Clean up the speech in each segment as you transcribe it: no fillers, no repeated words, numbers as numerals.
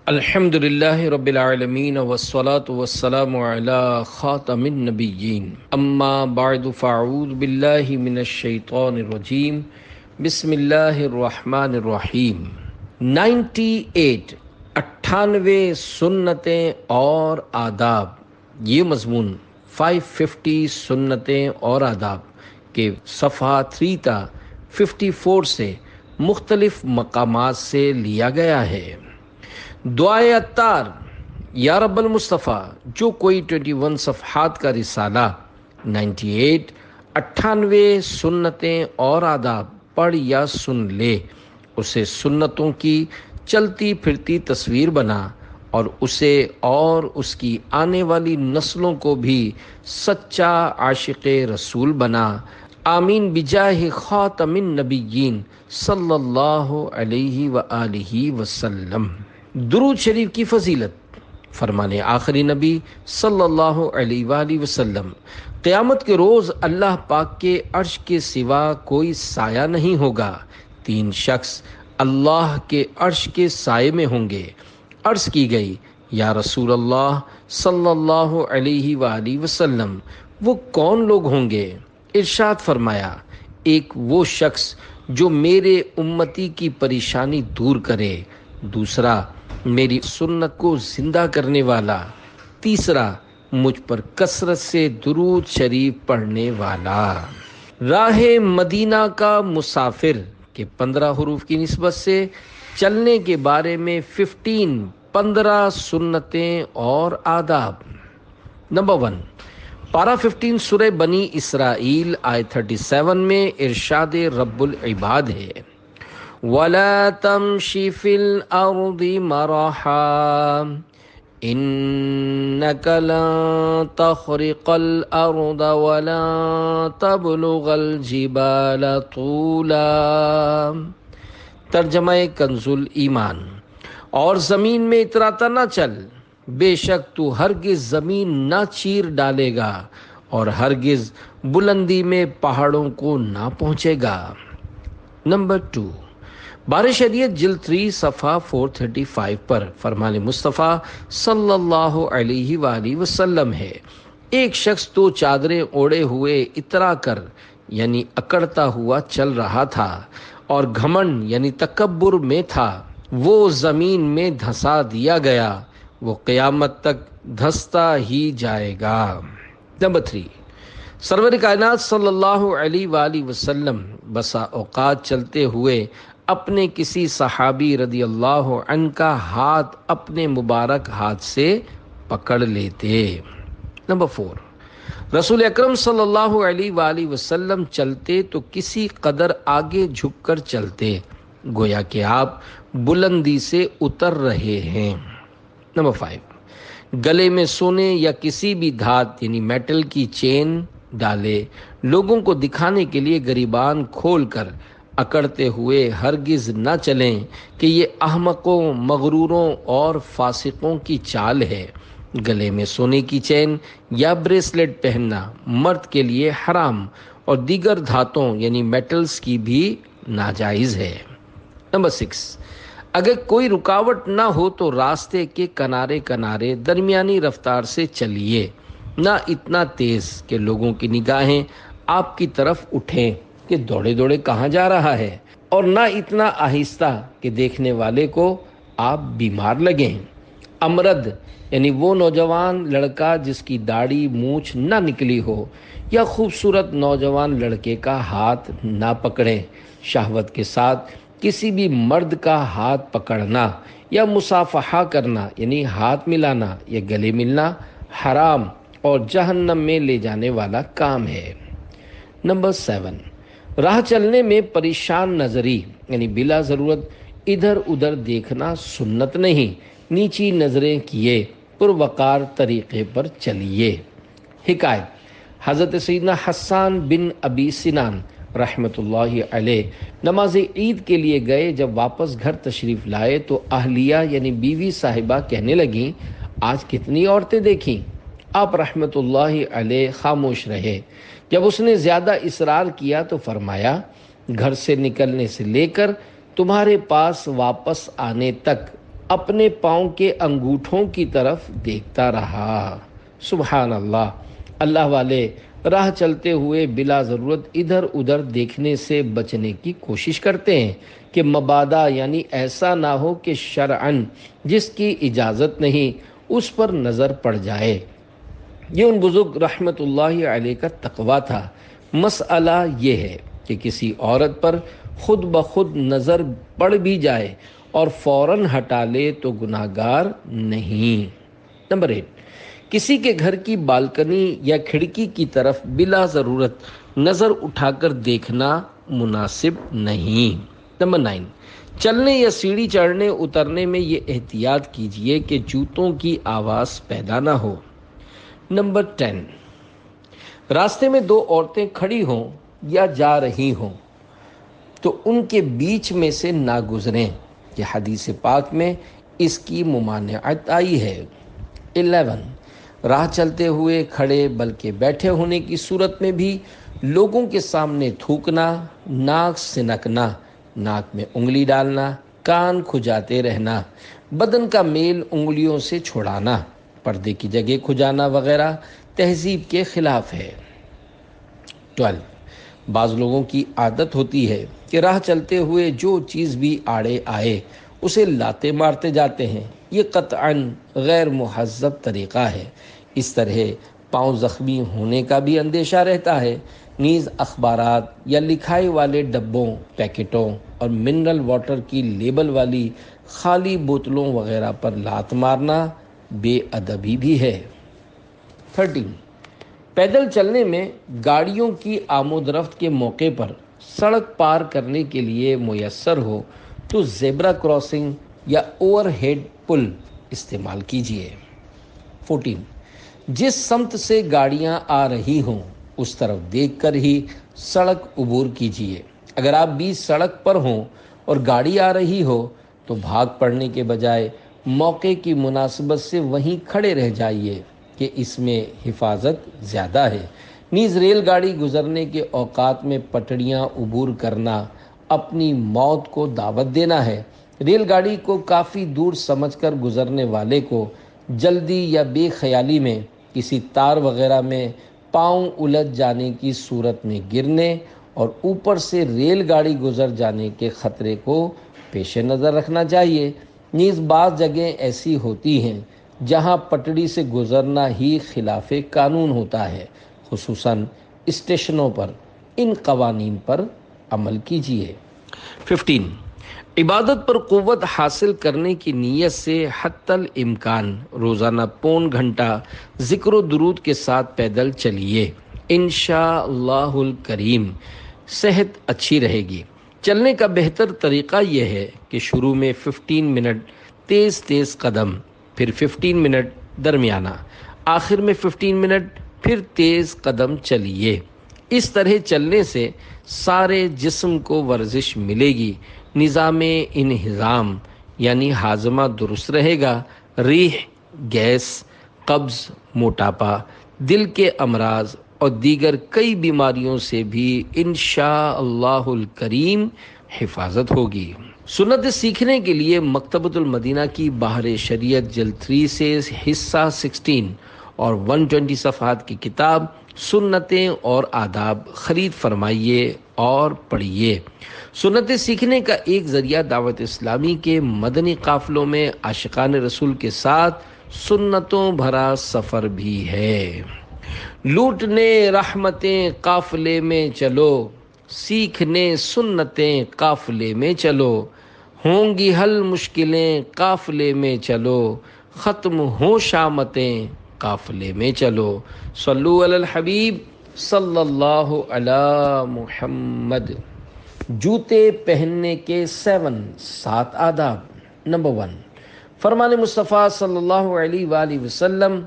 الحمد للہ رب العالمین والصلاة والسلام علی خاتم النبیین اما بعد فاعوذ باللہ من الشیطان الرجیم بسم اللہ الرحمن الرحیم 98 سنتیں اور آداب، یہ مضمون 550 سنتیں اور آداب کے صفحہ 3 تا 54 سے مختلف مقامات سے لیا گیا ہے۔ دعائے عطار، یا رب المصطفیٰ، جو کوئی 21 صفحات کا رسالہ 98 سنتیں اور آداب پڑھ یا سن لے، اسے سنتوں کی چلتی پھرتی تصویر بنا اور اسے اور اس کی آنے والی نسلوں کو بھی سچا عاشق رسول بنا۔ آمین بجاہ خاتم النبیین صلی اللہ علیہ وآلہ وسلم۔ درود شریف کی فضیلت، فرمان آخری نبی صلی اللہ علیہ وآلہ وسلم، قیامت کے روز اللہ پاک کے عرش کے سوا کوئی سایہ نہیں ہوگا، 3 شخص اللہ کے عرش کے سائے میں ہوں گے۔ عرض کی گئی، یا رسول اللہ صلی اللہ علیہ وآلہ وسلم، وہ کون لوگ ہوں گے؟ ارشاد فرمایا، ایک وہ شخص جو میرے امتی کی پریشانی دور کرے، دوسرا میری سنت کو زندہ کرنے والا، تیسرا مجھ پر کثرت سے درود شریف پڑھنے والا۔ راہ مدینہ کا مسافر کے 15 حروف کی نسبت سے چلنے کے بارے میں 15 سنتیں اور آداب۔ نمبر 1، پارہ 15 سورہ بنی اسرائیل آیت 37 میں ارشاد رب العباد ہے، وَلَا تَمْشِ فِي الْأَرْضِ مَرَحًا إِنَّكَ لَن تَخْرِقَ الْأَرْضَ وَلَن تَبْلُغَ الْجِبَالَ طُولًا۔ ترجمہ کنز الایمان، اور زمین میں اتراتا نہ چل، بے شک تو ہرگز زمین نہ چیر ڈالے گا اور ہرگز بلندی میں پہاڑوں کو نہ پہنچے گا۔ نمبر 2، بارہ شریعت جلد 3 صفحہ 435 پر فرمان مصطفیٰ صلی اللہ علیہ وآلہ وسلم ہے، ایک شخص تو چادریں اوڑے ہوئے اترا کر یعنی اکڑتا ہوا چل رہا تھا اور گھمنڈ یعنی تکبر میں تھا، وہ زمین میں دھسا دیا گیا، وہ قیامت تک دھستا ہی جائے گا۔ نمبر 3، سرور کائنات صلی اللہ علیہ وآلہ وسلم بسا اوقات چلتے ہوئے اپنے کسی صحابی رضی اللہ عنہ کا ہاتھ اپنے مبارک ہاتھ سے پکڑ لیتے۔ نمبر 4، رسول اکرم صلی اللہ علیہ وآلہ وسلم چلتے تو کسی قدر آگے جھک کر چلتے، گویا کہ آپ بلندی سے اتر رہے ہیں۔ نمبر 5، گلے میں سونے یا کسی بھی دھات یعنی میٹل کی چین ڈالے، لوگوں کو دکھانے کے لیے گریبان کھول کر اکڑتے ہوئے ہرگز نہ چلیں کہ یہ احمقوں، مغروروں اور فاسقوں کی چال ہے۔ گلے میں سونے کی چین یا بریسلیٹ پہننا مرد کے لیے حرام اور دیگر دھاتوں یعنی میٹلز کی بھی ناجائز ہے۔ نمبر 6، اگر کوئی رکاوٹ نہ ہو تو راستے کے کنارے درمیانی رفتار سے چلیے، نہ اتنا تیز کہ لوگوں کی نگاہیں آپ کی طرف اٹھیں کہ دوڑے کہاں جا رہا ہے، اور نہ اتنا آہستہ کہ دیکھنے والے کو آپ بیمار لگیں۔ امرد یعنی وہ نوجوان لڑکا جس کی داڑھی مونچھ نہ نکلی ہو یا خوبصورت نوجوان لڑکے کا ہاتھ نہ پکڑیں۔ شہوت کے ساتھ کسی بھی مرد کا ہاتھ پکڑنا یا مصافحہ کرنا یعنی ہاتھ ملانا یا گلے ملنا حرام اور جہنم میں لے جانے والا کام ہے۔ نمبر 7، راہ چلنے میں پریشان نظری یعنی بلا ضرورت ادھر ادھر دیکھنا سنت نہیں، نیچی نظریں کیے پروقار طریقے پر چلیے۔ حکایت، حضرت سیدنا حسان بن ابی سنان رحمۃ اللہ علیہ نماز عید کے لیے گئے، جب واپس گھر تشریف لائے تو اہلیہ یعنی بیوی صاحبہ کہنے لگیں، آج کتنی عورتیں دیکھیں؟ آپ رحمۃ اللہ علیہ خاموش رہے۔ جب اس نے زیادہ اصرار کیا تو فرمایا، گھر سے نکلنے سے لے کر تمہارے پاس واپس آنے تک اپنے پاؤں کے انگوٹھوں کی طرف دیکھتا رہا۔ سبحان اللہ، اللہ والے راہ چلتے ہوئے بلا ضرورت ادھر ادھر دیکھنے سے بچنے کی کوشش کرتے ہیں کہ مبادا یعنی ایسا نہ ہو کہ شرعاً جس کی اجازت نہیں اس پر نظر پڑ جائے۔ یہ ان بزرگ رحمت اللہ علیہ کا تقویٰ تھا۔ مسئلہ یہ ہے کہ کسی عورت پر خود بخود نظر پڑ بھی جائے اور فوراً ہٹا لے تو گناہگار نہیں۔ نمبر 8، کسی کے گھر کی بالکنی یا کھڑکی کی طرف بلا ضرورت نظر اٹھا کر دیکھنا مناسب نہیں۔ نمبر 9، چلنے یا سیڑھی چڑھنے اترنے میں یہ احتیاط کیجیے کہ جوتوں کی آواز پیدا نہ ہو۔ نمبر 10، راستے میں دو عورتیں کھڑی ہوں یا جا رہی ہوں تو ان کے بیچ میں سے نہ گزریں، یہ حدیث پاک میں اس کی ممانعت آئی ہے۔ 11، راہ چلتے ہوئے کھڑے بلکہ بیٹھے ہونے کی صورت میں بھی لوگوں کے سامنے تھوکنا، ناک سنکنا، ناک میں انگلی ڈالنا، کان کھجاتے رہنا، بدن کا میل انگلیوں سے چھڑانا، پردے کی جگہ کھجانا وغیرہ تہذیب کے خلاف ہے۔ 12، بعض لوگوں کی عادت ہوتی ہے کہ راہ چلتے ہوئے جو چیز بھی آڑے آئے اسے لاتے مارتے جاتے ہیں۔ یہ قطعاً غیر مہذب طریقہ ہے۔ اس طرح پاؤں زخمی ہونے کا بھی اندیشہ رہتا ہے۔ نیز اخبارات یا لکھائی والے ڈبوں، پیکٹوں اور منرل واٹر کی لیبل والی خالی بوتلوں وغیرہ پر لات مارنا بے ادبی بھی ہے۔ 13، پیدل چلنے میں گاڑیوں کی آمد رفت کے موقع پر سڑک پار کرنے کے لیے میسر ہو تو زیبرا کراسنگ یا اوور ہیڈ پل استعمال کیجیے۔ 14، جس سمت سے گاڑیاں آ رہی ہوں اس طرف دیکھ کر ہی سڑک عبور کیجیے۔ اگر آپ بیچ سڑک پر ہوں اور گاڑی آ رہی ہو تو بھاگ پڑنے کے بجائے موقع کی مناسبت سے وہیں کھڑے رہ جائیے کہ اس میں حفاظت زیادہ ہے۔ نیز ریل گاڑی گزرنے کے اوقات میں پٹڑیاں عبور کرنا اپنی موت کو دعوت دینا ہے۔ ریل گاڑی کو کافی دور سمجھ کر گزرنے والے کو جلدی یا بے خیالی میں کسی تار وغیرہ میں پاؤں الجھ جانے کی صورت میں گرنے اور اوپر سے ریل گاڑی گزر جانے کے خطرے کو پیش نظر رکھنا چاہیے۔ نیز بعض جگہیں ایسی ہوتی ہیں جہاں پٹڑی سے گزرنا ہی خلاف قانون ہوتا ہے، خصوصاً اسٹیشنوں پر۔ ان قوانین پر عمل کیجیے۔ 15، عبادت پر قوت حاصل کرنے کی نیت سے حتی الامکان روزانہ پون گھنٹہ ذکر و درود کے ساتھ پیدل چلیے۔ انشاءاللہ الکریم صحت اچھی رہے گی۔ چلنے کا بہتر طریقہ یہ ہے کہ شروع میں 15 منٹ تیز تیز قدم، پھر 15 منٹ درمیانہ، آخر میں 15 منٹ پھر تیز قدم چلیے۔ اس طرح چلنے سے سارے جسم کو ورزش ملے گی، نظام انہضام یعنی ہاضمہ درست رہے گا، ریح، گیس، قبض، موٹاپا، دل کے امراض اور دیگر کئی بیماریوں سے بھی انشاءاللہ الکریم حفاظت ہوگی۔ سنت سیکھنے کے لیے مکتبۃ المدینہ کی بحر شریعت جلد 3 سے حصہ 16 اور 120 صفحات کی کتاب سنتیں اور آداب خرید فرمائیے اور پڑھیے۔ سنتیں سیکھنے کا ایک ذریعہ دعوت اسلامی کے مدنی قافلوں میں عاشقان رسول کے ساتھ سنتوں بھرا سفر بھی ہے۔ لوٹنے رحمتیں قافلے میں چلو، سیکھنے سنتیں قافلے میں چلو، ہوں گی حل مشکلیں قافلے میں چلو، ختم ہوں شامتیں قافلے میں چلو۔ صلو علی الحبیب صلی اللہ علی محمد۔ جوتے پہننے کے 7 آداب۔ نمبر 1، فرمان مصطفیٰ صلی اللہ علیہ وآلہ وسلم،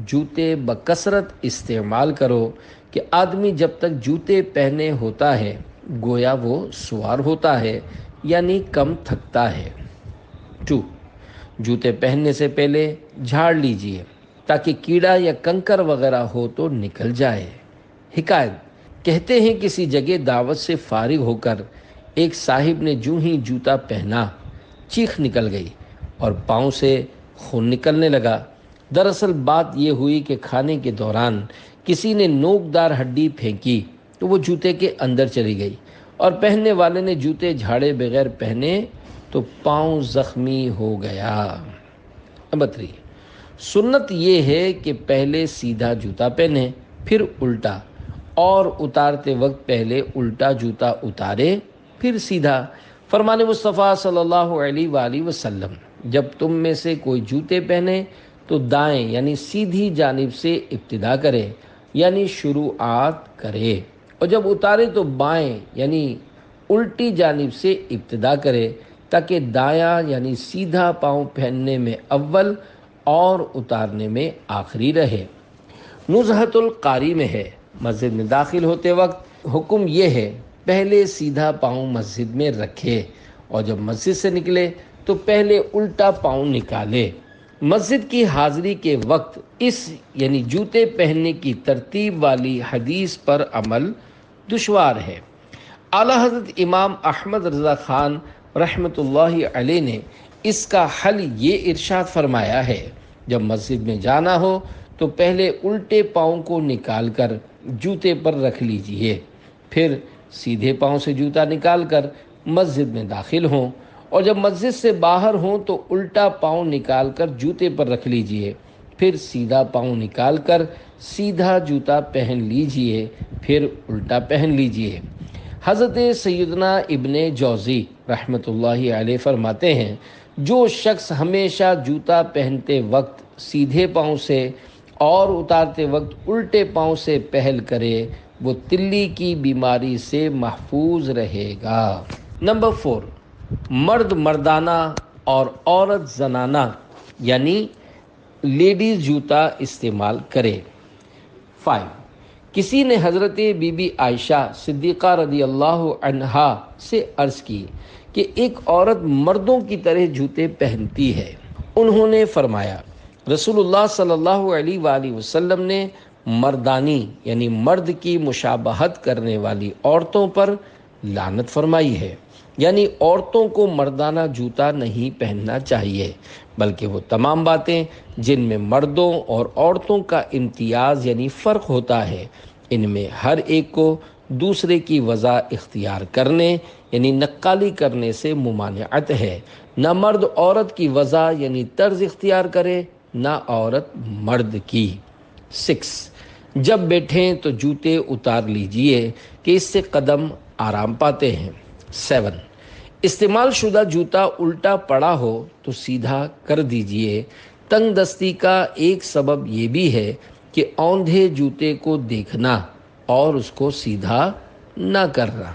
جوتے بکثرت استعمال کرو کہ آدمی جب تک جوتے پہنے ہوتا ہے گویا وہ سوار ہوتا ہے، یعنی کم تھکتا ہے۔ 2، جوتے پہننے سے پہلے جھاڑ لیجئے تاکہ کیڑا یا کنکر وغیرہ ہو تو نکل جائے۔ حکایت کہتے ہیں کسی جگہ دعوت سے فارغ ہو کر ایک صاحب نے جو ہی جوتا پہنا چیخ نکل گئی اور پاؤں سے خون نکلنے لگا۔ دراصل بات یہ ہوئی کہ کھانے کے دوران کسی نے نوکدار ہڈی پھینکی تو وہ جوتے کے اندر چلی گئی، اور پہننے والے نے جوتے جھاڑے بغیر پہنے تو پاؤں زخمی ہو گیا۔ نمبر 3، سنت یہ ہے کہ پہلے سیدھا جوتا پہنے پھر الٹا، اور اتارتے وقت پہلے الٹا جوتا اتارے پھر سیدھا۔ فرمان مصطفیٰ صلی اللہ علیہ وآلہ وسلم، جب تم میں سے کوئی جوتے پہنے تو دائیں یعنی سیدھی جانب سے ابتدا کرے، یعنی شروعات کرے، اور جب اتارے تو بائیں یعنی الٹی جانب سے ابتدا کرے، تاکہ دایاں یعنی سیدھا پاؤں پہننے میں اول اور اتارنے میں آخری رہے۔ نزہۃ القاری میں ہے، مسجد میں داخل ہوتے وقت حکم یہ ہے پہلے سیدھا پاؤں مسجد میں رکھے، اور جب مسجد سے نکلے تو پہلے الٹا پاؤں نکالے۔ مسجد کی حاضری کے وقت اس یعنی جوتے پہننے کی ترتیب والی حدیث پر عمل دشوار ہے۔ اعلیٰ حضرت امام احمد رضا خان رحمۃ اللہ علیہ نے اس کا حل یہ ارشاد فرمایا ہے، جب مسجد میں جانا ہو تو پہلے الٹے پاؤں کو نکال کر جوتے پر رکھ لیجئے، پھر سیدھے پاؤں سے جوتا نکال کر مسجد میں داخل ہوں، اور جب مسجد سے باہر ہوں تو الٹا پاؤں نکال کر جوتے پر رکھ لیجئے، پھر سیدھا پاؤں نکال کر سیدھا جوتا پہن لیجئے، پھر الٹا پہن لیجئے۔ حضرت سیدنا ابن جوزی رحمۃ اللہ علیہ فرماتے ہیں، جو شخص ہمیشہ جوتا پہنتے وقت سیدھے پاؤں سے اور اتارتے وقت الٹے پاؤں سے پہل کرے، وہ تلی کی بیماری سے محفوظ رہے گا۔ نمبر 4، مرد مردانہ اور عورت زنانہ یعنی لیڈیز جوتا استعمال کرے۔ 5، کسی نے حضرت بی بی عائشہ صدیقہ رضی اللہ عنہا سے عرض کی کہ ایک عورت مردوں کی طرح جوتے پہنتی ہے۔ انہوں نے فرمایا، رسول اللہ صلی اللہ علیہ وآلہ وسلم نے مردانی یعنی مرد کی مشابہت کرنے والی عورتوں پر لعنت فرمائی ہے، یعنی عورتوں کو مردانہ جوتا نہیں پہننا چاہیے، بلکہ وہ تمام باتیں جن میں مردوں اور عورتوں کا امتیاز یعنی فرق ہوتا ہے، ان میں ہر ایک کو دوسرے کی وضع اختیار کرنے یعنی نقالی کرنے سے ممانعت ہے۔ نہ مرد عورت کی وضع یعنی طرز اختیار کرے، نہ عورت مرد کی۔ 6، جب بیٹھیں تو جوتے اتار لیجئے کہ اس سے قدم آرام پاتے ہیں۔ 7، استعمال شدہ جوتا الٹا پڑا ہو تو سیدھا کر دیجئے۔ تنگ دستی کا ایک سبب یہ بھی ہے کہ اوندھے جوتے کو دیکھنا اور اس کو سیدھا نہ کرنا۔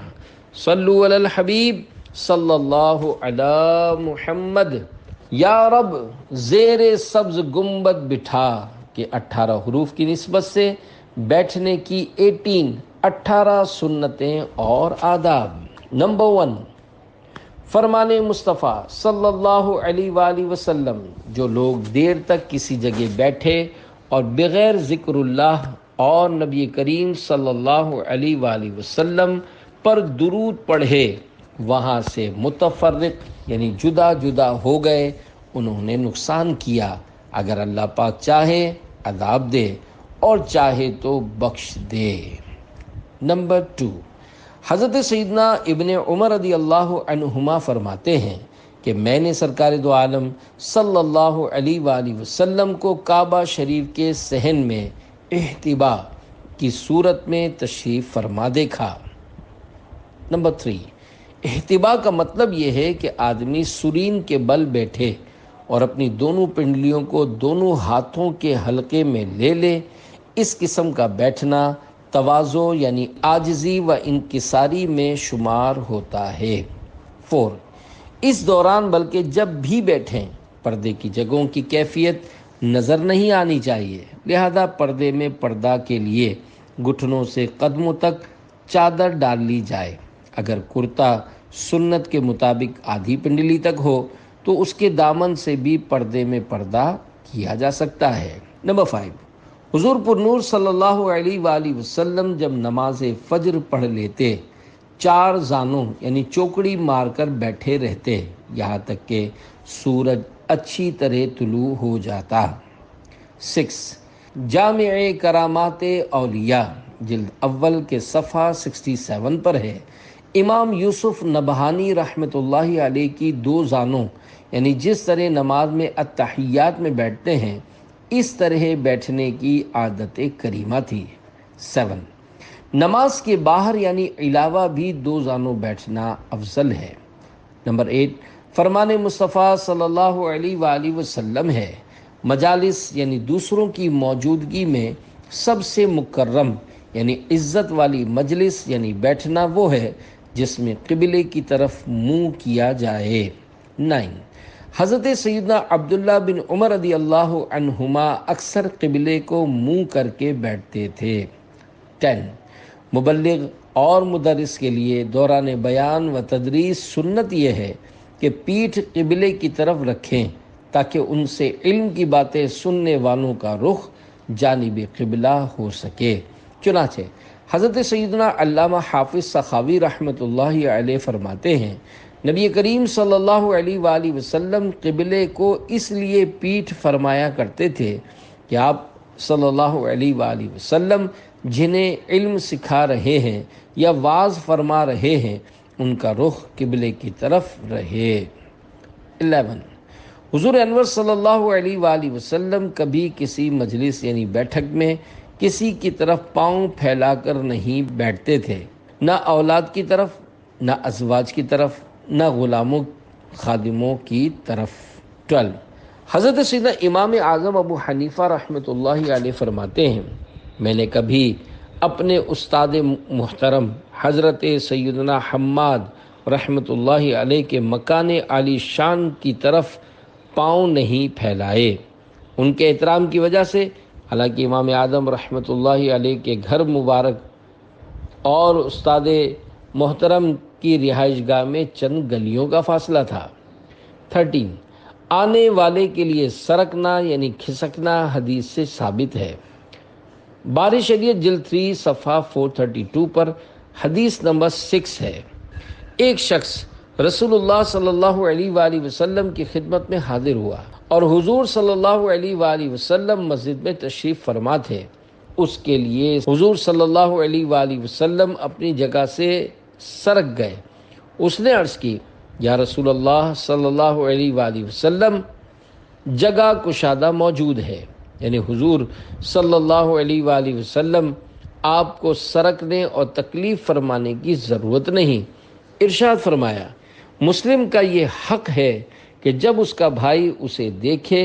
صلو علی الحبیب صلی اللہ علی محمد۔ یا رب زیر سبز گنبد بٹھا کہ 18 حروف کی نسبت سے بیٹھنے کی 18 سنتیں اور آداب۔ نمبر 1، فرمان مصطفیٰ صلی اللہ علیہ وآلہ وسلم، جو لوگ دیر تک کسی جگہ بیٹھے اور بغیر ذکر اللہ اور نبی کریم صلی اللہ علیہ وآلہ وسلم پر درود پڑھے وہاں سے متفرق یعنی جدا جدا ہو گئے، انہوں نے نقصان کیا۔ اگر اللہ پاک چاہے عذاب دے اور چاہے تو بخش دے۔ نمبر 2، حضرت سیدنا ابن عمر رضی اللہ عنہما فرماتے ہیں کہ میں نے سرکار دو عالم صلی اللہ علیہ وآلہ وسلم کو کعبہ شریف کے صحن میں احتبا کی صورت میں تشریف فرما دیکھا۔ نمبر 3، احتبا کا مطلب یہ ہے کہ آدمی سرین کے بل بیٹھے اور اپنی دونوں پنڈلیوں کو دونوں ہاتھوں کے حلقے میں لے لے۔ اس قسم کا بیٹھنا تواضع یعنی عاجزی و انکساری میں شمار ہوتا ہے۔ 4، اس دوران بلکہ جب بھی بیٹھیں پردے کی جگہوں کی کیفیت نظر نہیں آنی چاہیے، لہذا پردے میں پردہ کے لیے گھٹنوں سے قدموں تک چادر ڈال لی جائے۔ اگر کرتا سنت کے مطابق آدھی پنڈلی تک ہو تو اس کے دامن سے بھی پردے میں پردہ کیا جا سکتا ہے۔ نمبر 5، حضور پر نور صلی اللہ علیہ وآلہ وسلم جب نماز فجر پڑھ لیتے 4 زانوں یعنی چوکڑی مار کر بیٹھے رہتے، یہاں تک کہ سورج اچھی طرح طلوع ہو جاتا۔ 6 جامع کرامات اولیاء جلد اول کے صفحہ 67 پر ہے، امام یوسف نبہانی رحمۃ اللہ علیہ کی 2 زانوں یعنی جس طرح نماز میں التحیات میں بیٹھتے ہیں اس طرح بیٹھنے کی عادت کریمہ تھی۔ 7 نماز کے باہر یعنی علاوہ بھی 2 زانوں بیٹھنا افضل ہے۔ نمبر 8 فرمان مصطفیٰ صلی اللہ علیہ وآلہ وسلم ہے، مجالس یعنی دوسروں کی موجودگی میں سب سے مکرم یعنی عزت والی مجلس یعنی بیٹھنا وہ ہے جس میں قبلے کی طرف منہ کیا جائے۔ 9 حضرت سیدنا عبداللہ بن عمر رضی اللہ عنہما اکثر قبلے کو منہ کر کے بیٹھتے تھے۔ 10 مبلغ اور مدرس کے لیے دوران بیان و تدریس سنت یہ ہے کہ پیٹھ قبلے کی طرف رکھیں تاکہ ان سے علم کی باتیں سننے والوں کا رخ جانب قبلہ ہو سکے۔ چنانچہ حضرت سیدنا علامہ حافظ سخاوی رحمۃ اللہ علیہ فرماتے ہیں، نبی کریم صلی اللہ علیہ وآلہ وسلم قبلے کو اس لیے پیٹھ فرمایا کرتے تھے کہ آپ صلی اللہ علیہ وآلہ وسلم جنہیں علم سکھا رہے ہیں یا واعظ فرما رہے ہیں ان کا رخ قبلے کی طرف رہے۔ 11 حضور انور صلی اللہ علیہ وآلہ وسلم کبھی کسی مجلس یعنی بیٹھک میں کسی کی طرف پاؤں پھیلا کر نہیں بیٹھتے تھے، نہ اولاد کی طرف، نہ ازواج کی طرف، نہ غلاموں خادموں کی طرف۔ 12 حضرت سیدنا امام اعظم ابو حنیفہ رحمۃ اللہ علیہ فرماتے ہیں، میں نے کبھی اپنے استاد محترم حضرت سیدنا حماد رحمۃ اللہ علیہ کے مکان عالی شان کی طرف پاؤں نہیں پھیلائے۔ ان کے احترام کی وجہ سے، حالانکہ امام اعظم رحمۃ اللہ علیہ کے گھر مبارک اور استاد محترم کی رہائش گاہ میں چند گلیوں کا فاصلہ تھا۔ 13 آنے والے کے لیے سرکنا یعنی کھسکنا حدیث سے ثابت ہے۔ بار شریعت جلد 3 صفحہ 432 پر حدیث نمبر 6 ہے، ایک شخص رسول اللہ صلی اللہ علیہ وآلہ وسلم کی خدمت میں حاضر ہوا اور حضور صلی اللہ علیہ وآلہ وسلم مسجد میں تشریف فرما تھے۔ اس کے لیے حضور صلی اللہ علیہ وآلہ وسلم اپنی جگہ سے سرک گئے۔ اس نے عرض کی، یا رسول اللہ صلی اللہ علیہ وآلہ وسلم، جگہ کشادہ موجود ہے، یعنی حضور صلی اللہ علیہ وآلہ وسلم آپ کو سرکنے اور تکلیف فرمانے کی ضرورت نہیں۔ ارشاد فرمایا، مسلم کا یہ حق ہے کہ جب اس کا بھائی اسے دیکھے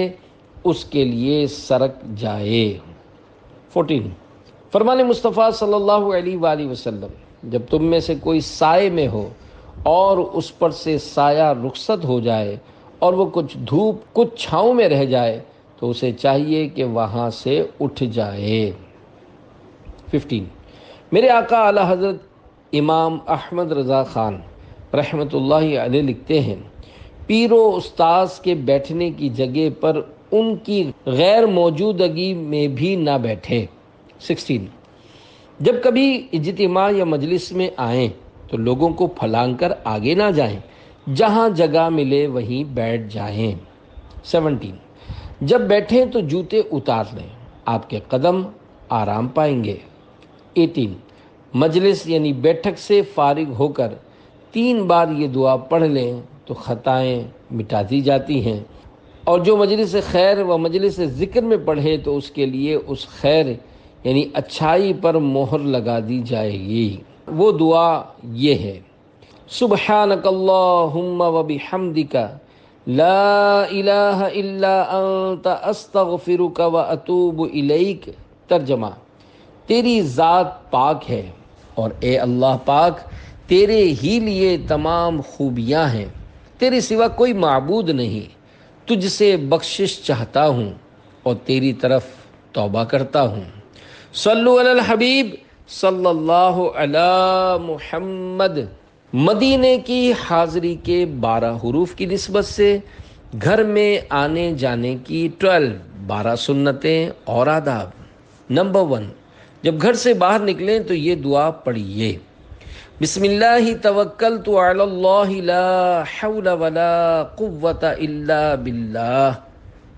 اس کے لیے سرک جائے۔ 14 فرمان مصطفیٰ صلی اللہ علیہ وآلہ وسلم، جب تم میں سے کوئی سائے میں ہو اور اس پر سے سایہ رخصت ہو جائے اور وہ کچھ دھوپ کچھ چھاؤں میں رہ جائے تو اسے چاہیے کہ وہاں سے اٹھ جائے۔ 15 میرے آقا اعلی حضرت امام احمد رضا خان رحمۃ اللہ علیہ لکھتے ہیں، پیر و استاذ کے بیٹھنے کی جگہ پر ان کی غیر موجودگی میں بھی نہ بیٹھے۔ 16 جب کبھی اجتماع یا مجلس میں آئیں تو لوگوں کو پھلانگ کر آگے نہ جائیں، جہاں جگہ ملے وہیں بیٹھ جائیں۔ 17 جب بیٹھیں تو جوتے اتار لیں، آپ کے قدم آرام پائیں گے۔ 18 مجلس یعنی بیٹھک سے فارغ ہو کر 3 بار یہ دعا پڑھ لیں تو خطائیں مٹا دی جاتی ہیں، اور جو مجلس خیر و مجلس ذکر میں پڑھے تو اس کے لیے اس خیر یعنی اچھائی پر مہر لگا دی جائے گی۔ وہ دعا یہ ہے، سبحانک اللہم و بحمدک لا الہ الا انت استغفرک و اتوب الیک۔ ترجمہ، تیری ذات پاک ہے اور اے اللہ پاک، تیرے ہی لیے تمام خوبیاں ہیں، تیرے سوا کوئی معبود نہیں، تجھ سے بخشش چاہتا ہوں اور تیری طرف توبہ کرتا ہوں۔ صلو علی الحبیب صلی اللہ علی محمد۔ مدینے کی حاضری کے 12 حروف کی نسبت سے گھر میں آنے جانے کی 12 سنتیں اور آداب۔ نمبر 1، جب گھر سے باہر نکلیں تو یہ دعا پڑھیے، بسم اللہ توکلت علی اللہ لا حول ولا قوت الا باللہ۔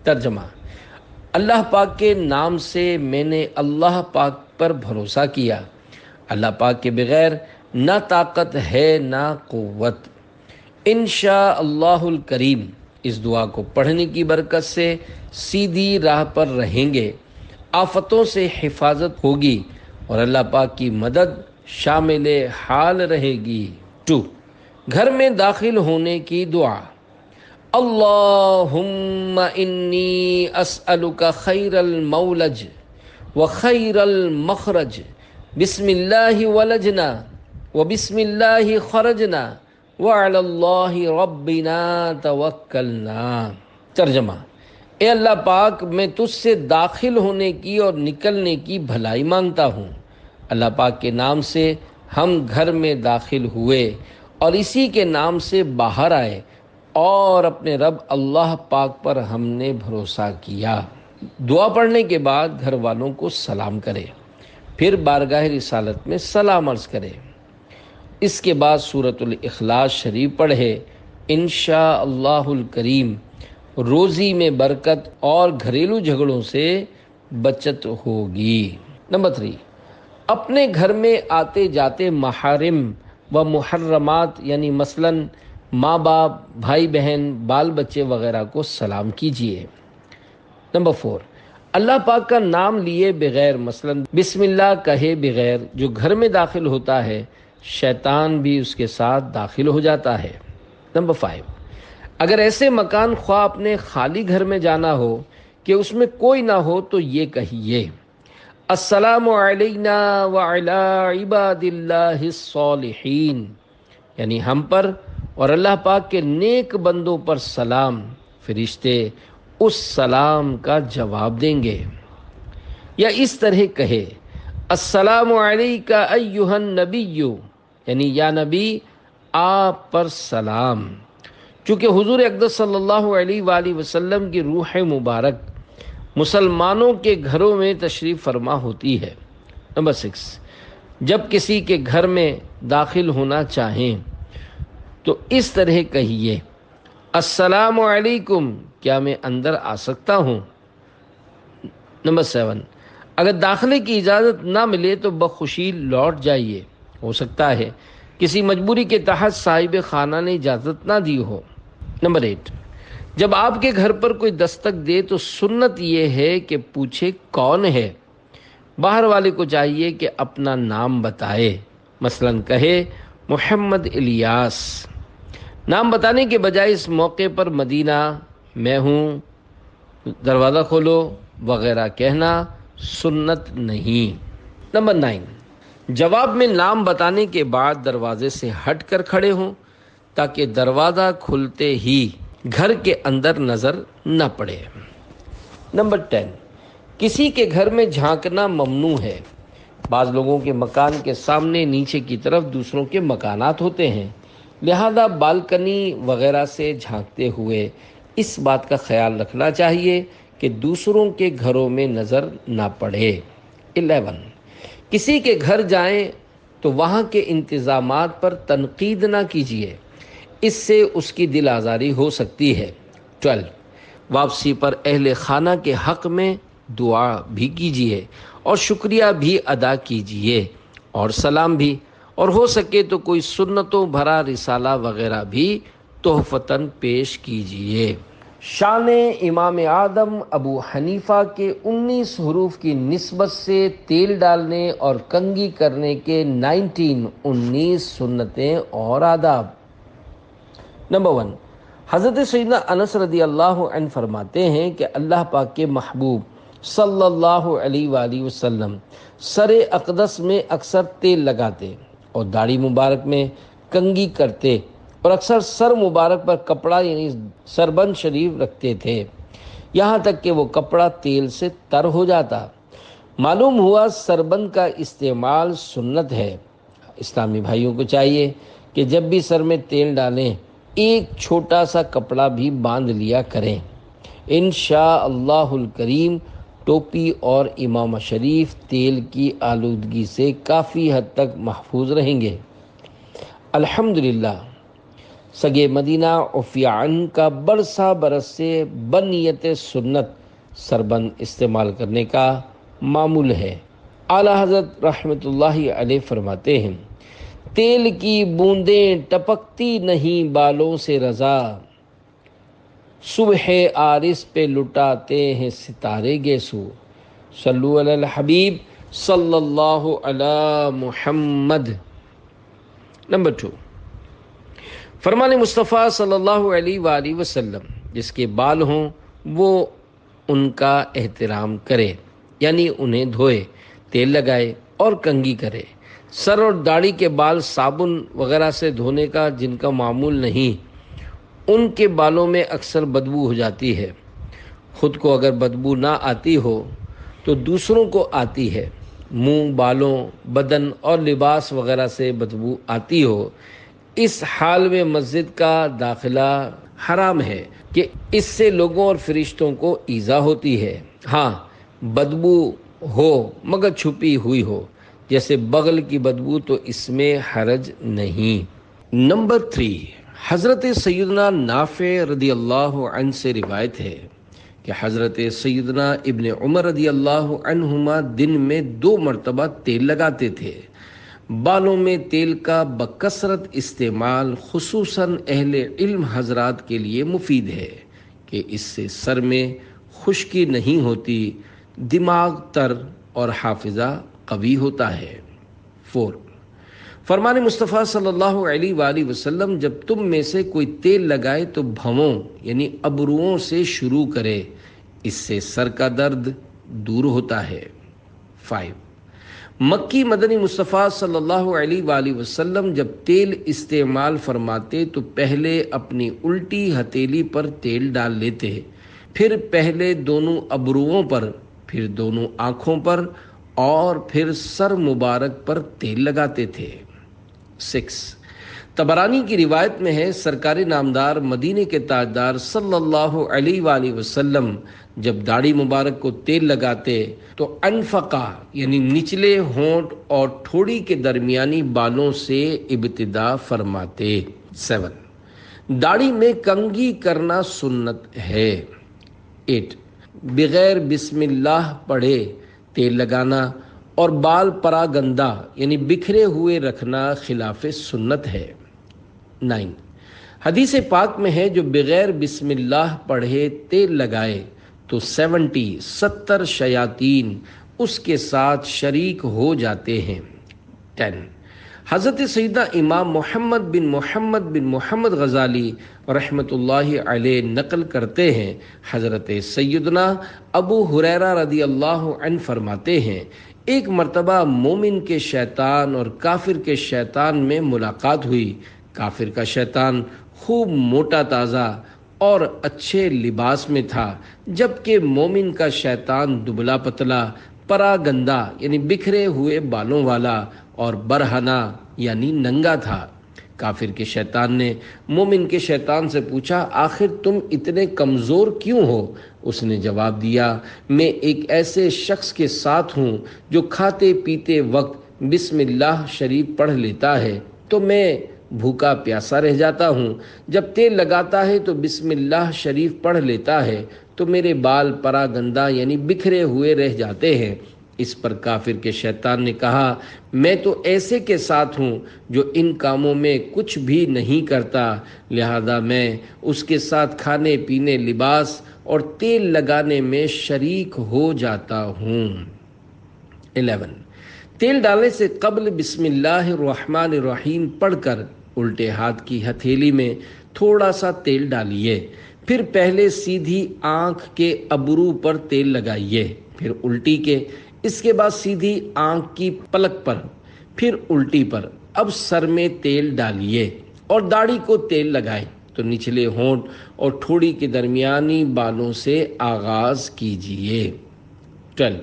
ترجمہ: اللہ پاک کے نام سے میں نے اللہ پاک پر بھروسہ کیا، اللہ پاک کے بغیر نہ طاقت ہے نہ قوت۔ انشاء اللہ الکریم، اس دعا کو پڑھنے کی برکت سے سیدھی راہ پر رہیں گے، آفتوں سے حفاظت ہوگی اور اللہ پاک کی مدد شامل حال رہے گی۔ 2. گھر میں داخل ہونے کی دعا۔ اللہم انی اسألک خیر المولج وخیر المخرج، بسم اللہ ولجنا وبسم اللہ خرجنا وعلی اللہ ربنا توکلنا۔ ترجمہ: اے اللہ پاک، میں تجھ سے داخل ہونے کی اور نکلنے کی بھلائی مانگتا ہوں۔ اللہ پاک کے نام سے ہم گھر میں داخل ہوئے اور اسی کے نام سے باہر آئے، اور اپنے رب اللہ پاک پر ہم نے بھروسہ کیا۔ دعا پڑھنے کے بعد گھر والوں کو سلام کرے، پھر بارگاہ رسالت میں سلام عرض کرے۔ اس کے بعد سورۃ الاخلاص شریف پڑھے۔ انشاء اللہ الکریم روزی میں برکت اور گھریلو جھگڑوں سے بچت ہوگی۔ نمبر 3، اپنے گھر میں آتے جاتے محارم و محرمات یعنی مثلاً ماں باپ، بھائی بہن، بال بچے وغیرہ کو سلام کیجیے۔ نمبر 4، اللہ پاک کا نام لیے بغیر مثلاً بسم اللہ کہے بغیر جو گھر میں داخل ہوتا ہے، شیطان بھی اس کے ساتھ داخل ہو جاتا ہے۔ نمبر 5، اگر ایسے مکان خواہ اپنے خالی گھر میں جانا ہو کہ اس میں کوئی نہ ہو تو یہ کہیے: السلام علینا وعلی عباد اللہ الصالحین، یعنی ہم پر اور اللہ پاک کے نیک بندوں پر سلام، فرشتے اس سلام کا جواب دیں گے۔ یا اس طرح کہے: السلام علیک ایھا النبی، یعنی یا نبی آپ پر سلام، چونکہ حضور اقدس صلی اللہ علیہ وآلہ وسلم کی روح مبارک مسلمانوں کے گھروں میں تشریف فرما ہوتی ہے۔ نمبر 6، جب کسی کے گھر میں داخل ہونا چاہیں تو اس طرح کہیے: السلام علیکم، کیا میں اندر آ سکتا ہوں؟ نمبر 7، اگر داخلے کی اجازت نہ ملے تو بخوشی لوٹ جائیے، ہو سکتا ہے کسی مجبوری کے تحت صاحب خانہ نے اجازت نہ دی ہو۔ نمبر 8، جب آپ کے گھر پر کوئی دستک دے تو سنت یہ ہے کہ پوچھے کون ہے۔ باہر والے کو چاہیے کہ اپنا نام بتائے، مثلاً کہے محمد الیاس۔ نام بتانے کے بجائے اس موقع پر مدینہ، میں ہوں، دروازہ کھولو وغیرہ کہنا سنت نہیں۔ نمبر 9، جواب میں نام بتانے کے بعد دروازے سے ہٹ کر کھڑے ہوں تاکہ دروازہ کھلتے ہی گھر کے اندر نظر نہ پڑے۔ نمبر 10، کسی کے گھر میں جھانکنا ممنوع ہے۔ بعض لوگوں کے مکان کے سامنے نیچے کی طرف دوسروں کے مکانات ہوتے ہیں، لہذا بالکنی وغیرہ سے جھانکتے ہوئے اس بات کا خیال رکھنا چاہیے کہ دوسروں کے گھروں میں نظر نہ پڑے۔ 11، کسی کے گھر جائیں تو وہاں کے انتظامات پر تنقید نہ کیجیے، اس سے اس کی دل آزاری ہو سکتی ہے۔ 12، واپسی پر اہل خانہ کے حق میں دعا بھی کیجیے اور شکریہ بھی ادا کیجیے اور سلام بھی، اور ہو سکے تو کوئی سنتوں بھرا رسالہ وغیرہ بھی تحفتاً پیش کیجیے۔ شان امام اعظم ابو حنیفہ کے 19 حروف کی نسبت سے تیل ڈالنے اور کنگھی کرنے کے 19 سنتیں اور آداب۔ نمبر 1، حضرت سیدنا انس رضی اللہ عنہ فرماتے ہیں کہ اللہ پاک کے محبوب صلی اللہ علیہ وآلہ وسلم سر اقدس میں اکثر تیل لگاتے اور داڑھی مبارک میں کنگھی کرتے، اور اکثر سر مبارک پر کپڑا یعنی سربند شریف رکھتے تھے، یہاں تک کہ وہ کپڑا تیل سے تر ہو جاتا۔ معلوم ہوا سربند کا استعمال سنت ہے۔ اسلامی بھائیوں کو چاہیے کہ جب بھی سر میں تیل ڈالیں ایک چھوٹا سا کپڑا بھی باندھ لیا کریں۔ انشاء اللہ الکریم ٹوپی اور امامہ شریف تیل کی آلودگی سے کافی حد تک محفوظ رہیں گے۔ الحمدللہ سگے مدینہ عفیان کا برسا برس سے بنیت سنت سربند استعمال کرنے کا معمول ہے۔ اعلیٰ حضرت رحمۃ اللہ علیہ فرماتے ہیں، تیل کی بوندیں ٹپکتی نہیں بالوں سے رضا، صبح عارض پہ لٹاتے ہیں ستارے گیسو۔ صلو علی الحبیب صلی اللہ علی محمد۔ نمبر 2، فرمان مصطفیٰ صلی اللہ علیہ وآلہ وسلم، جس کے بال ہوں وہ ان کا احترام کرے، یعنی انہیں دھوئے، تیل لگائے اور کنگھی کرے۔ سر اور داڑھی کے بال صابن وغیرہ سے دھونے کا جن کا معمول نہیں، ان کے بالوں میں اکثر بدبو ہو جاتی ہے۔ خود کو اگر بدبو نہ آتی ہو تو دوسروں کو آتی ہے۔ منہ، بالوں، بدن اور لباس وغیرہ سے بدبو آتی ہو، اس حال میں مسجد کا داخلہ حرام ہے کہ اس سے لوگوں اور فرشتوں کو ایذا ہوتی ہے۔ ہاں، بدبو ہو مگر چھپی ہوئی ہو، جیسے بغل کی بدبو، تو اس میں حرج نہیں۔ نمبر 3، حضرت سیدنا نافع رضی اللہ عنہ سے روایت ہے کہ حضرت سیدنا ابن عمر رضی اللہ عنہما دن میں 2 مرتبہ تیل لگاتے تھے۔ بالوں میں تیل کا بکثرت استعمال خصوصاً اہل علم حضرات کے لیے مفید ہے کہ اس سے سر میں خشکی نہیں ہوتی، دماغ تر اور حافظہ قوی ہوتا ہے۔ 4، فرمان مصطفیٰ صلی اللہ علیہ وآلہ وسلم، جب تم میں سے کوئی تیل لگائے تو بھووں یعنی ابروؤں سے شروع کرے، اس سے سر کا درد دور ہوتا ہے۔ 5، مکی مدنی مصطفیٰ صلی اللہ علیہ وآلہ وسلم جب تیل استعمال فرماتے تو پہلے اپنی الٹی ہتھیلی پر تیل ڈال لیتے، پھر پہلے دونوں ابروؤں پر، پھر دونوں آنکھوں پر اور پھر سر مبارک پر تیل لگاتے تھے۔ 6، طبرانی کی روایت میں ہے، سرکار نامدار مدینے کے تاجدار صلی اللہ علیہ وآلہ وسلم جب داڑھی مبارک کو تیل لگاتے تو انفقہ یعنی نچلے ہونٹ اور ٹھوڑی کے درمیانی بالوں سے ابتدا فرماتے۔ 7، داڑھی میں کنگھی کرنا سنت ہے۔ 8، بغیر بسم اللہ پڑھے تیل لگانا اور بال پراگندہ یعنی بکھرے ہوئے رکھنا خلاف سنت ہے۔ 9، حدیث پاک میں ہے، جو بغیر بسم اللہ پڑھے تیل لگائے تو 70 شیاطین اس کے ساتھ شریک ہو جاتے ہیں۔ 10، حضرت سیدنا امام محمد بن محمد غزالی رحمۃ اللہ علیہ نقل کرتے ہیں، حضرت سیدنا ابو ہریرہ رضی اللہ عنہ فرماتے ہیں، ایک مرتبہ مومن کے شیطان اور کافر کے شیطان میں ملاقات ہوئی۔ کافر کا شیطان خوب موٹا تازہ اور اچھے لباس میں تھا، جبکہ مومن کا شیطان دبلا پتلا، پراگندہ یعنی بکھرے ہوئے بالوں والا اور برہنہ یعنی ننگا تھا۔ کافر کے شیطان نے مومن کے شیطان سے پوچھا، آخر تم اتنے کمزور کیوں ہو؟ اس نے جواب دیا، میں ایک ایسے شخص کے ساتھ ہوں جو کھاتے پیتے وقت بسم اللہ شریف پڑھ لیتا ہے تو میں بھوکا پیاسا رہ جاتا ہوں، جب تیل لگاتا ہے تو بسم اللہ شریف پڑھ لیتا ہے تو میرے بال پراگندہ یعنی بکھرے ہوئے رہ جاتے ہیں۔ اس پر کافر کے شیطان نے کہا، میں تو ایسے کے ساتھ ہوں جو ان کاموں میں کچھ بھی نہیں کرتا، لہذا میں اس کے ساتھ کھانے پینے، لباس اور تیل لگانے میں شریک ہو جاتا ہوں۔ 11، تیل ڈالنے سے قبل بسم اللہ الرحمن الرحیم پڑھ کر الٹے ہاتھ کی ہتھیلی میں تھوڑا سا تیل ڈالیے، پھر پہلے سیدھی آنکھ کے ابرو پر تیل لگائیے، پھر الٹی کے، اس کے بعد سیدھی آنکھ کی پلک پر، پھر الٹی پر۔ اب سر میں تیل ڈالیے اور داڑھی کو تیل لگائیں تو نچلے ہونٹ اور ٹھوڑی کے درمیانی بالوں سے آغاز کیجیے۔ 12،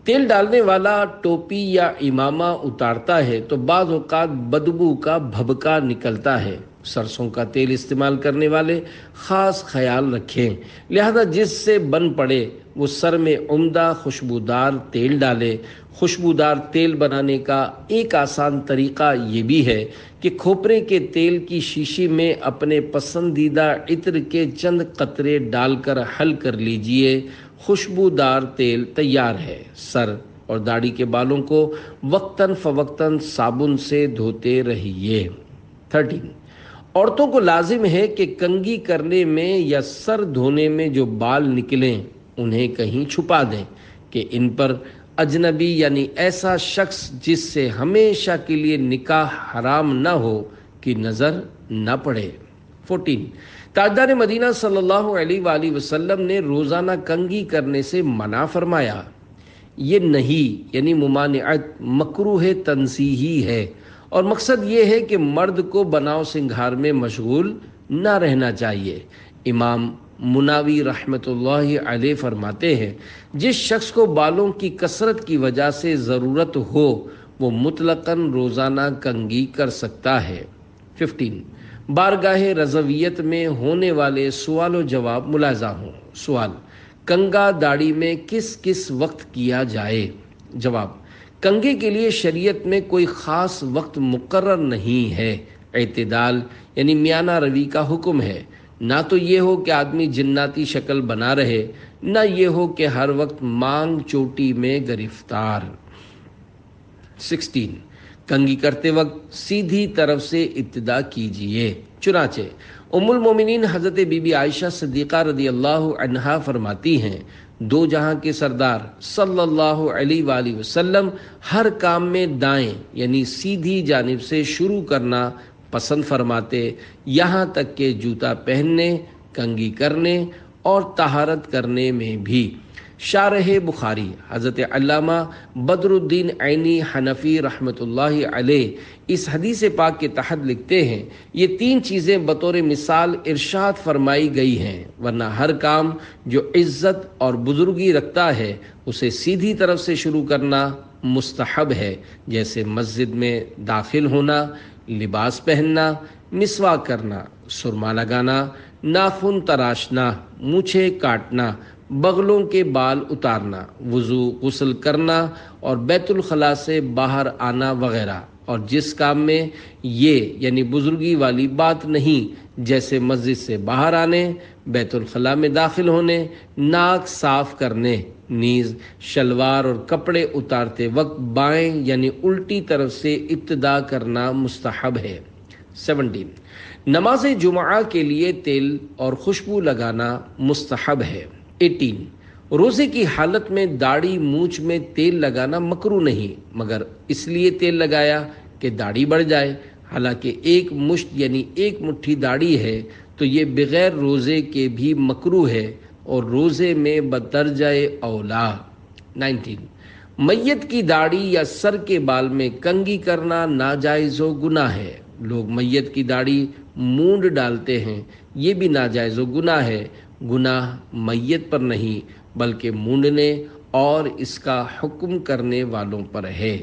تیل ڈالنے والا ٹوپی یا امامہ اتارتا ہے تو بعض اوقات بدبو کا بھبکا نکلتا ہے۔ سرسوں کا تیل استعمال کرنے والے خاص خیال رکھیں، لہذا جس سے بن پڑے وہ سر میں عمدہ خوشبودار تیل ڈالے۔ خوشبودار تیل بنانے کا ایک آسان طریقہ یہ بھی ہے کہ کھوپرے کے تیل کی شیشی میں اپنے پسندیدہ عطر کے چند قطرے ڈال کر حل کر لیجئے، خوشبودار تیل تیار ہے۔ سر اور داڑھی کے بالوں کو وقتاً فوقتاً صابن سے دھوتے رہیے۔ 13، عورتوں کو لازم ہے کہ کنگھی کرنے میں یا سر دھونے میں جو بال نکلیں انہیں کہیں چھپا دیں کہ ان پر اجنبی یعنی ایسا شخص جس سے ہمیشہ کے لیے نکاح حرام نہ ہو کی نظر نہ پڑے۔ 14، تاجدار مدینہ صلی اللہ علیہ وآلہ وسلم نے روزانہ کنگھی کرنے سے منع فرمایا۔ یہ نہیں یعنی ممانعت مکروہ تنزیہی ہے، اور مقصد یہ ہے کہ مرد کو بناؤ سنگھار میں مشغول نہ رہنا چاہیے۔ امام مناوی رحمۃ اللہ علیہ فرماتے ہیں، جس شخص کو بالوں کی کثرت کی وجہ سے ضرورت ہو وہ مطلقاً روزانہ کنگھی کر سکتا ہے۔ 15، بارگاہ رضویت میں ہونے والے سوال و جواب ملاحظہ ہوں۔ سوال، کنگھا داڑھی میں کس کس وقت کیا جائے؟ جواب، کنگھے کے لیے شریعت میں کوئی خاص وقت مقرر نہیں ہے۔ اعتدال یعنی میانہ روی کا حکم ہے، نہ تو یہ ہو کہ آدمی جناتی شکل بنا رہے، نہ یہ ہو کہ ہر وقت مانگ چوٹی میں گرفتار۔ 16، کنگھی کرتے وقت سیدھی طرف سے ابتدا کیجیے۔ چنانچہ ام المومنین حضرت بی بی عائشہ صدیقہ رضی اللہ عنہا فرماتی ہیں، دو جہاں کے سردار صلی اللہ علیہ وآلہ وسلم ہر کام میں دائیں یعنی سیدھی جانب سے شروع کرنا پسند فرماتے، یہاں تک کہ جوتا پہننے، کنگھی کرنے اور طہارت کرنے میں بھی۔ شارح بخاری حضرت علامہ بدر الدین عینی حنفی رحمۃ اللہ علیہ اس حدیث پاک کے تحت لکھتے ہیں، یہ تین چیزیں بطور مثال ارشاد فرمائی گئی ہیں، ورنہ ہر کام جو عزت اور بزرگی رکھتا ہے اسے سیدھی طرف سے شروع کرنا مستحب ہے، جیسے مسجد میں داخل ہونا، لباس پہننا، مسواک کرنا، سرما لگانا، ناخن تراشنا، مونچھیں کاٹنا، بغلوں کے بال اتارنا، وضو غسل کرنا اور بیت الخلاء سے باہر آنا وغیرہ۔ اور جس کام میں یہ یعنی بزرگی والی بات نہیں، جیسے مسجد سے باہر آنے، بیت الخلاء میں داخل ہونے، ناک صاف کرنے، نیز شلوار اور کپڑے اتارتے وقت بائیں یعنی الٹی طرف سے ابتدا کرنا مستحب ہے۔ 17، نماز جمعہ کے لیے تیل اور خوشبو لگانا مستحب ہے۔ 18، روزے کی حالت میں داڑھی مونچھ میں تیل لگانا مکروہ نہیں، مگر اس لیے تیل لگایا کہ داڑھی بڑھ جائے، حالانکہ ایک مشت یعنی ایک مٹھی داڑھی ہے تو یہ بغیر روزے کے بھی مکروہ ہے اور روزے میں بدرجہ اولا۔ 19، میت کی داڑھی یا سر کے بال میں کنگھی کرنا ناجائز و گناہ ہے۔ لوگ میت کی داڑھی مونڈ ڈالتے ہیں، یہ بھی ناجائز و گناہ ہے۔ گناہ میت پر نہیں بلکہ مونڈنے اور اس کا حکم کرنے والوں پر ہے۔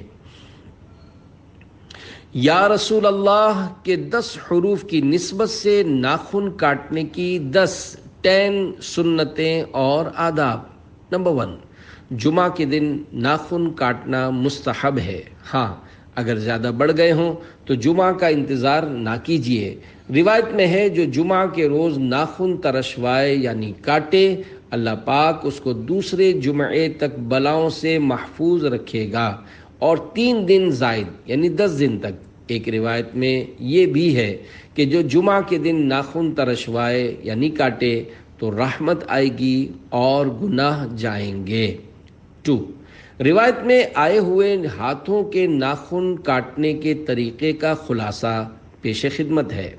یا رسول اللہ کے 10 حروف کی نسبت سے ناخن کاٹنے کی 10 سنتیں اور آداب۔ نمبر 1، جمعہ کے دن ناخن کاٹنا مستحب ہے، ہاں اگر زیادہ بڑھ گئے ہوں تو جمعہ کا انتظار نہ کیجیے۔ روایت میں ہے جو جمعہ کے روز ناخن ترشوائے یعنی کاٹے، اللہ پاک اس کو دوسرے جمعے تک بلاؤں سے محفوظ رکھے گا، اور 3 دن زائد یعنی 10 دن تک۔ ایک روایت میں یہ بھی ہے کہ جو جمعہ کے دن ناخن ترشوائے یعنی کاٹے تو رحمت آئے گی اور گناہ جائیں گے۔ 2، روایت میں آئے ہوئے ہاتھوں کے ناخن کاٹنے کے طریقے کا خلاصہ پیش خدمت ہے۔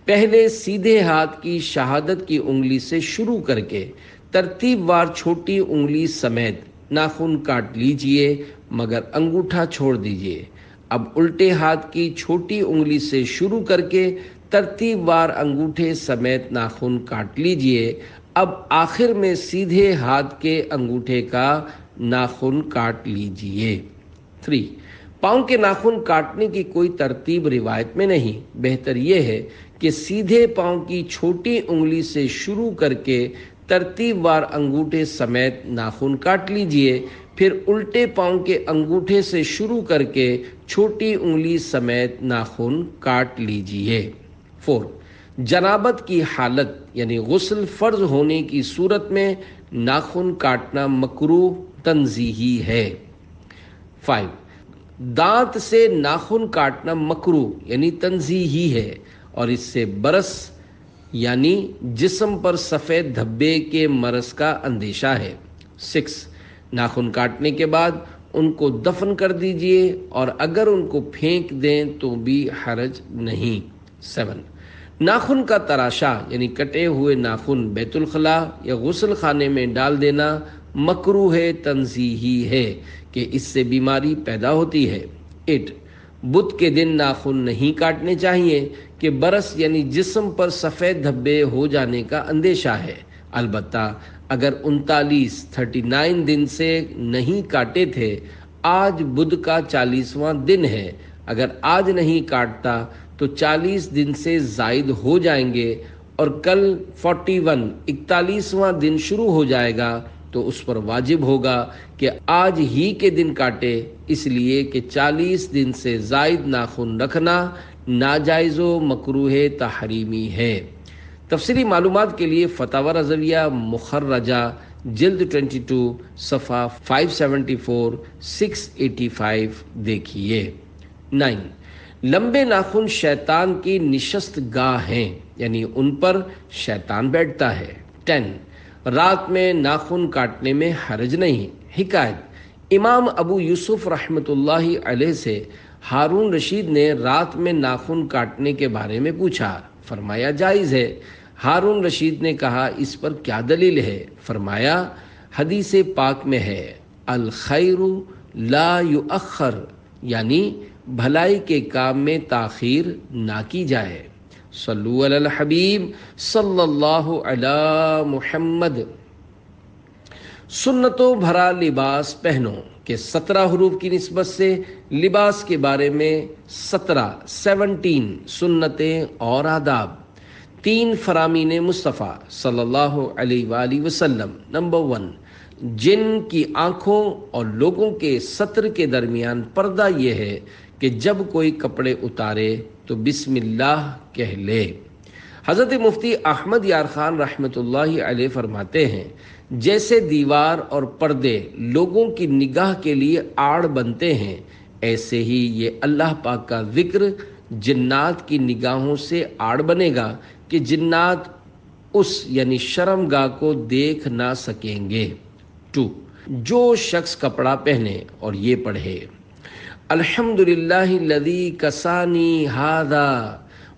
پہلے سیدھے ہاتھ کی شہادت کی انگلی سے شروع کر کے ترتیب وار چھوٹی انگلی سمیت ناخن کاٹ لیجئے مگر انگوٹھا چھوڑ دیجئے۔ اب الٹے ہاتھ کی چھوٹی انگلی سے شروع کر کے ترتیب وار انگوٹھے سمیت ناخن کاٹ لیجئے۔ اب آخر میں سیدھے ہاتھ کے انگوٹھے کا ناخن کاٹ لیجئے۔ 3، پاؤں کے ناخن کاٹنے کی کوئی ترتیب روایت میں نہیں، بہتر یہ ہے کہ سیدھے پاؤں کی چھوٹی انگلی سے شروع کر کے ترتیب وار انگوٹھے سمیت ناخن کاٹ لیجئے، پھر الٹے پاؤں کے انگوٹھے سے شروع کر کے چھوٹی انگلی سمیت ناخن کاٹ لیجئے۔ 4. جنابت کی حالت یعنی غسل فرض ہونے کی صورت میں ناخن کاٹنا مکروہ تنزیہی ہے۔ 5. دانت سے ناخن کاٹنا مکروہ یعنی تنزیہی ہے، اور اس سے برس یعنی جسم پر سفید دھبے کے مرض کا اندیشہ ہے۔ 6. ناخن کاٹنے کے بعد ان کو دفن کر دیجئے، اور اگر ان کو پھینک دیں تو بھی حرج نہیں۔ 7. ناخن کا تراشا یعنی کٹے ہوئے ناخن بیت الخلاء یا غسل خانے میں ڈال دینا مکروہ تنزیہی ہے کہ اس سے بیماری پیدا ہوتی ہے۔ 8. بدھ کے دن ناخن نہیں کاٹنے چاہیے کہ برس یعنی جسم پر سفید دھبے ہو جانے کا اندیشہ ہے، البتہ اگر 39 دن سے نہیں کاٹے تھے، آج بدھ کا 40واں دن ہے، اگر آج نہیں کاٹتا تو 40 دن سے زائد ہو جائیں گے، اور کل 41واں دن شروع ہو جائے گا تو اس پر واجب ہوگا کہ آج ہی کے دن کاٹے، اس لیے کہ 40 دن سے زائد ناخن رکھنا ناجائز و مکروہ تحریمی ہے۔ تفصیلی معلومات کے لیے فتاوی رضویہ مخرجہ جلد 22 صفحہ 574 685 دیکھیے۔ 9. لمبے ناخن شیطان کی نشست گاہ ہیں، یعنی ان پر شیطان بیٹھتا ہے۔ 10. رات میں ناخن کاٹنے میں حرج نہیں۔ حکایت: امام ابو یوسف رحمۃ اللہ علیہ سے ہارون رشید نے رات میں ناخن کاٹنے کے بارے میں پوچھا، فرمایا جائز ہے۔ ہارون رشید نے کہا اس پر کیا دلیل ہے؟ فرمایا حدیث پاک میں ہے الخیر لا یؤخر، یعنی بھلائی کے کام میں تاخیر نہ کی جائے۔ صلو علی الحبیب صلی اللہ علی محمد۔ سنتوں بھرا لباس پہنو کہ 17 حروف کی نسبت سے لباس کے بارے میں 17 سنتیں اور آداب۔ 3 فرامین مصطفیٰ صلی اللہ علیہ وآلہ وسلم۔ نمبر 1، جن کی آنکھوں اور لوگوں کے ستر کے درمیان پردہ یہ ہے کہ جب کوئی کپڑے اتارے تو بسم اللہ کہہ لے۔ حضرت مفتی احمد یار خان رحمۃ اللہ علیہ فرماتے ہیں، جیسے دیوار اور پردے لوگوں کی نگاہ کے لیے آڑ بنتے ہیں، ایسے ہی یہ اللہ پاک کا ذکر جنات کی نگاہوں سے آڑ بنے گا کہ جنات اس یعنی شرمگاہ کو دیکھ نہ سکیں گے۔ 2، جو شخص کپڑا پہنے اور یہ پڑھے الحمدللہ الذی کسانی ھذا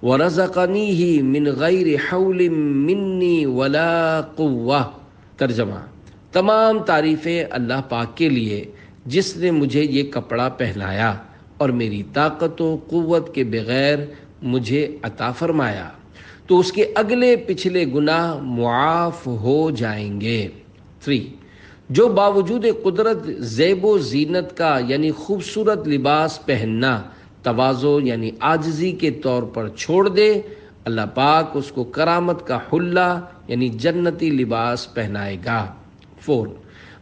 ورزقنیہ من غیر حول منی ولا قوہ۔ ترجمہ: تمام تعریفیں اللہ پاک کے لیے جس نے مجھے یہ کپڑا پہنایا اور میری طاقت و قوت کے بغیر مجھے عطا فرمایا، تو اس کے اگلے پچھلے گناہ معاف ہو جائیں گے۔ 3، جو باوجود قدرت زیب و زینت کا یعنی خوبصورت لباس پہننا تواضع یعنی عاجزی کے طور پر چھوڑ دے، اللہ پاک اس کو کرامت کا حلہ یعنی جنتی لباس پہنائے گا۔ 4،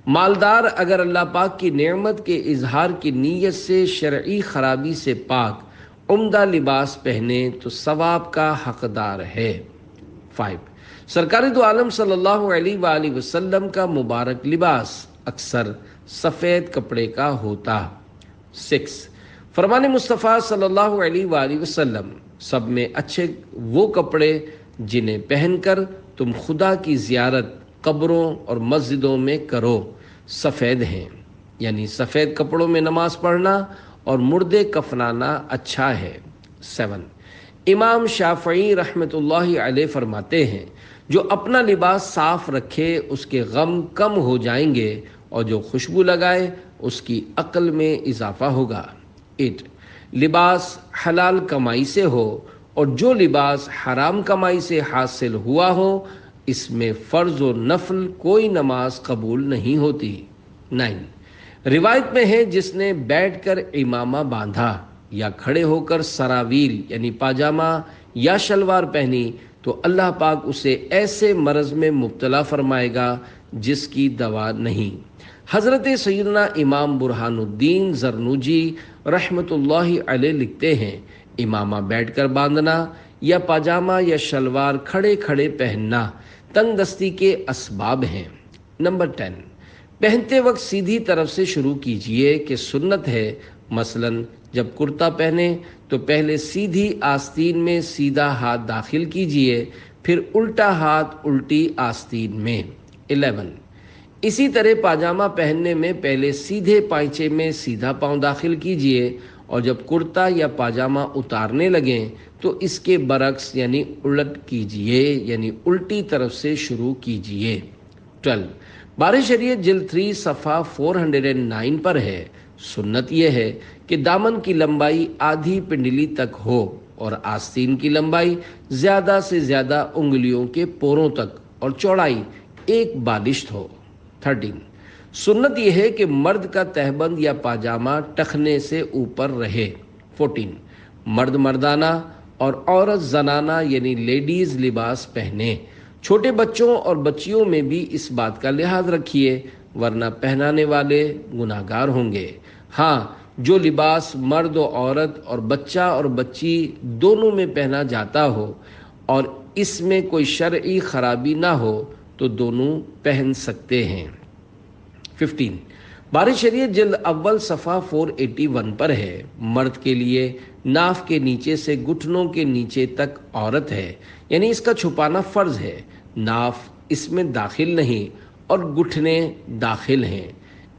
مالدار اگر اللہ پاک کی نعمت کے اظہار کی نیت سے شرعی خرابی سے پاک عمدہ لباس پہنے تو ثواب کا حقدار ہے۔ 5، سرکار دو عالم صلی اللہ علیہ وآلہ وسلم کا مبارک لباس اکثر سفید کپڑے کا ہوتا۔ 6، فرمان مصطفیٰ صلی اللہ علیہ وآلہ وسلم، سب میں اچھے وہ کپڑے جنہیں پہن کر تم خدا کی زیارت قبروں اور مسجدوں میں کرو سفید ہیں، یعنی سفید کپڑوں میں نماز پڑھنا اور مردے کفنانا اچھا ہے۔ 7، امام شافعی رحمۃ اللہ علیہ فرماتے ہیں، جو اپنا لباس صاف رکھے اس کے غم کم ہو جائیں گے، اور جو خوشبو لگائے اس کی عقل میں اضافہ ہوگا۔ 8، لباس حلال کمائی سے ہو، اور جو لباس حرام کمائی سے حاصل ہوا ہو اس میں فرض و نفل کوئی نماز قبول نہیں ہوتی۔ 9، روایت میں ہے جس نے بیٹھ کر امامہ باندھا یا کھڑے ہو کر سراویل یعنی پاجامہ یا شلوار پہنی تو اللہ پاک اسے ایسے مرض میں مبتلا فرمائے گا جس کی دوا نہیں۔ حضرت سیدنا امام برہان الدین زرنوجی رحمۃ اللہ علیہ لکھتے ہیں، امامہ بیٹھ کر باندھنا یا پاجامہ یا شلوار کھڑے کھڑے پہننا تنگ دستی کے اسباب ہیں۔ نمبر 10، پہنتے وقت سیدھی طرف سے شروع کیجئے کہ سنت ہے، مثلا جب کرتا پہنے تو پہلے سیدھی آستین میں سیدھا ہاتھ داخل کیجئے، پھر الٹا ہاتھ الٹی آستین میں۔ 11، اسی طرح پاجامہ پہننے میں پہلے سیدھے پائچے میں سیدھا پاؤں داخل کیجئے، اور جب کرتا یا پاجامہ اتارنے لگیں تو اس کے برعکس یعنی الٹ کیجئے، یعنی الٹی طرف سے شروع کیجئے۔ 12، بار شریعت جلد 3 صفحہ 409 پر ہے، سنت یہ ہے کہ دامن کی لمبائی آدھی پنڈلی تک ہو اور آستین کی لمبائی زیادہ سے زیادہ انگلیوں کے پوروں تک اور چوڑائی 1 بالشت ہو۔ 13، سنت یہ ہے کہ مرد کا تہبند یا پاجامہ ٹخنے سے اوپر رہے۔ 14، مرد مردانہ اور عورت زنانہ یعنی لیڈیز لباس پہنے۔ چھوٹے بچوں اور بچیوں میں بھی اس بات کا لحاظ رکھیے، ورنہ پہنانے والے گناہگار ہوں گے۔ ہاں، جو لباس مرد و عورت اور بچہ اور بچی دونوں میں پہنا جاتا ہو اور اس میں کوئی شرعی خرابی نہ ہو تو دونوں پہن سکتے ہیں۔ 15، بار شریعت جلد اول صفحہ 481 پر ہے، مرد کے لیے ناف کے نیچے سے گھٹنوں کے نیچے تک عورت ہے، یعنی اس کا چھپانا فرض ہے، ناف اس میں داخل نہیں اور گھٹنے داخل ہیں۔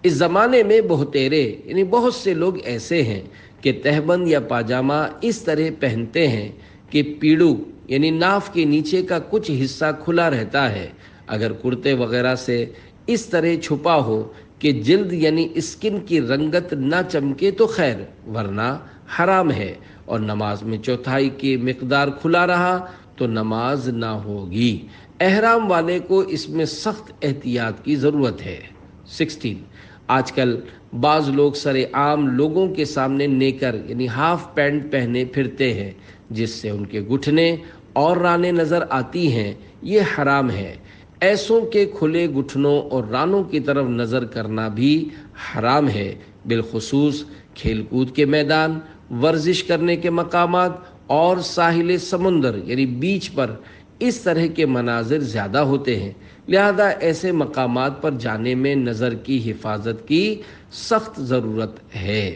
اس زمانے میں بہتیرے یعنی بہت سے لوگ ایسے ہیں کہ تہبند یا پاجامہ اس طرح پہنتے ہیں کہ پیڑو یعنی ناف کے نیچے کا کچھ حصہ کھلا رہتا ہے۔ اگر کرتے وغیرہ سے اس طرح چھپا ہو کہ جلد یعنی اسکن کی رنگت نہ چمکے تو خیر، ورنہ حرام ہے، اور نماز میں چوتھائی کی مقدار کھلا رہا تو نماز نہ ہوگی۔ احرام والے کو اس میں سخت احتیاط کی ضرورت ہے۔ 16، آج کل بعض لوگ سر عام لوگوں کے سامنے نیکر یعنی ہاف پینٹ پہنے پھرتے ہیں، جس سے ان کے گھٹنے اور رانیں نظر آتی ہیں، یہ حرام ہے۔ ایسوں کے کھلے گھٹنوں اور رانوں کی طرف نظر کرنا بھی حرام ہے، بالخصوص کھیل کود کے میدان، ورزش کرنے کے مقامات اور ساحل سمندر یعنی بیچ پر اس طرح کے مناظر زیادہ ہوتے ہیں، لہذا ایسے مقامات پر جانے میں نظر کی حفاظت کی سخت ضرورت ہے۔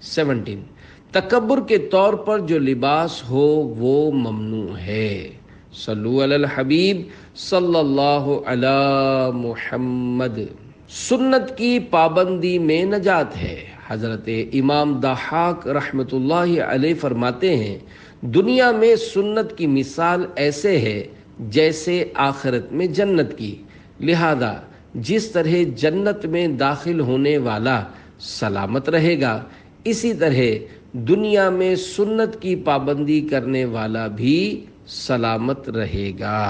17، تکبر کے طور پر جو لباس ہو وہ ممنوع ہے۔ صلو علی الحبیب صلی اللہ علی محمد۔ سنت کی پابندی میں نجات ہے۔ حضرت امام ضحاک رحمۃ اللہ علیہ فرماتے ہیں، دنیا میں سنت کی مثال ایسے ہے جیسے آخرت میں جنت کی، لہذا جس طرح جنت میں داخل ہونے والا سلامت رہے گا، اسی طرح دنیا میں سنت کی پابندی کرنے والا بھی سلامت رہے گا۔